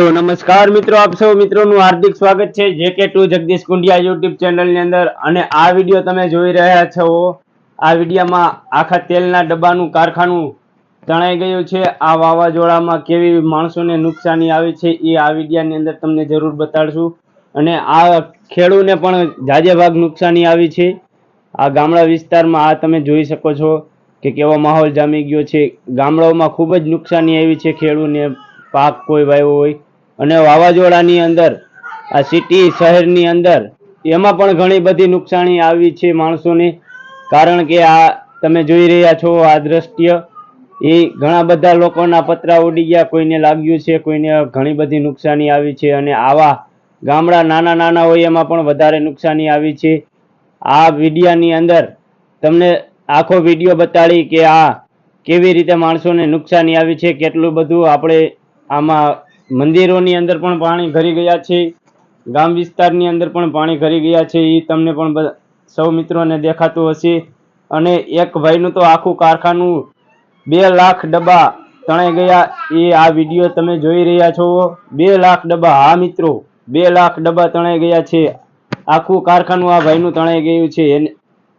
तो नमस्कार मित्रों, आप सब मित्रों નું हार्दिक स्वागत है JK2 जगदीश कुंडिया YouTube ચેનલ ની અંદર। અને આ વિડિયો તમે જોઈ રહ્યા છો, આ વિડિયોમાં આખા તેલના ડબ્બાનું કારખાનું તણાઈ ગયું છે। આ વાવાઝોડામાં કેવી માણસોને નુકસાની આવી છે એ આ વિડિયોની અંદર તમને જરૂર બતાડશું। અને આ ખેડૂને પણ જાજે ભાગ નુકસાની આવી છે। આ ગામડા વિસ્તારમાં આ તમે જોઈ શકો છો કે કેવો માહોલ જામી ગયો છે। ગામડાઓમાં ખૂબ જ નુકસાની આવી છે ખેડૂને, પાક કોઈ વાવ્યો હોય। અને વાવાઝોડાની અંદર આ સિટી શહેરની અંદર એમાં પણ ઘણી બધી નુકસાની આવી છે માણસોને। કારણ કે આ તમે જોઈ રહ્યા છો આ દ્રશ્ય, એ ઘણા બધા લોકોના પતરા ઉડી ગયા, કોઈને લાગ્યું છે, કોઈને ઘણી બધી નુકસાની આવી છે। અને આવા ગામડા નાના નાના હોય એમાં પણ વધારે નુકસાની આવી છે। આ વિડિયાની અંદર તમને આખો વિડિયો બતાડી કે આ કેવી રીતે માણસોને નુકસાની આવી છે, કેટલું બધું આપણે આમાં મંદિરોની અંદર પણ પાણી ભરી ગયા છે, ગામ વિસ્તારની અંદર પણ પાણી ભરી ગયા છે, એ તમને પણ સૌ મિત્રોને દેખાતું હશે। અને એક ભાઈનું તો આખું કારખાનું 2 લાખ ડબ્બા તણાઈ ગયા, એ આ વિડિયો તમે જોઈ રહ્યા છો। 2 લાખ ડબ્બા, હા મિત્રો, 2 લાખ ડબ્બા તણાઈ ગયા છે। આખું કારખાનું આ ભાઈનું તણાઈ ગયું છે।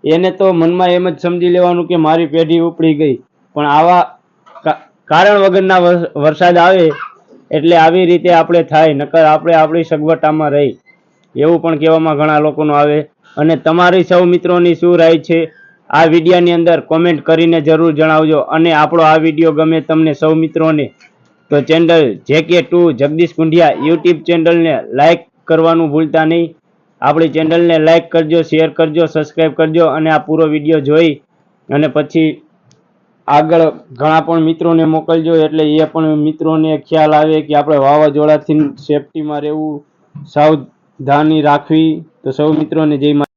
એને તો મનમાં એમ જ સમજી લેવાનું કે મારી પેઢી ઉપડી ગઈ। પણ આવા કારણ વગરના વરસાદ આવે એટલે આવી રીતે આપણે થાય, નકર આપણે આપણી સગવડતામાં રહી, એવું પણ કહેવામાં ઘણા લોકોનો આવે। અને તમારી સૌ મિત્રોની શું રાય છે આ વિડિયાની અંદર કોમેન્ટ કરીને જરૂર જણાવજો। અને આપણો આ વિડિયો ગમે તમને સૌ મિત્રોને તો ચેનલ JK2 જગદીશ કુંડિયા YouTube ચેનલને લાઈક કરવાનું ભૂલતા નહીં। આપણી ચેનલને લાઈક કરજો, શેર કરજો, સબસ્ક્રાઈબ કરજો। અને આ પૂરો વિડિયો જોઈ અને પછી આગળ ઘણા પણ મિત્રોને મોકલજો, એટલે એ પણ મિત્રોને ખ્યાલ આવે કે આપણે વાવાઝોડાથી સેફટીમાં રહેવું, સાવધાની રાખવી। તો સૌ મિત્રોને જય માતા।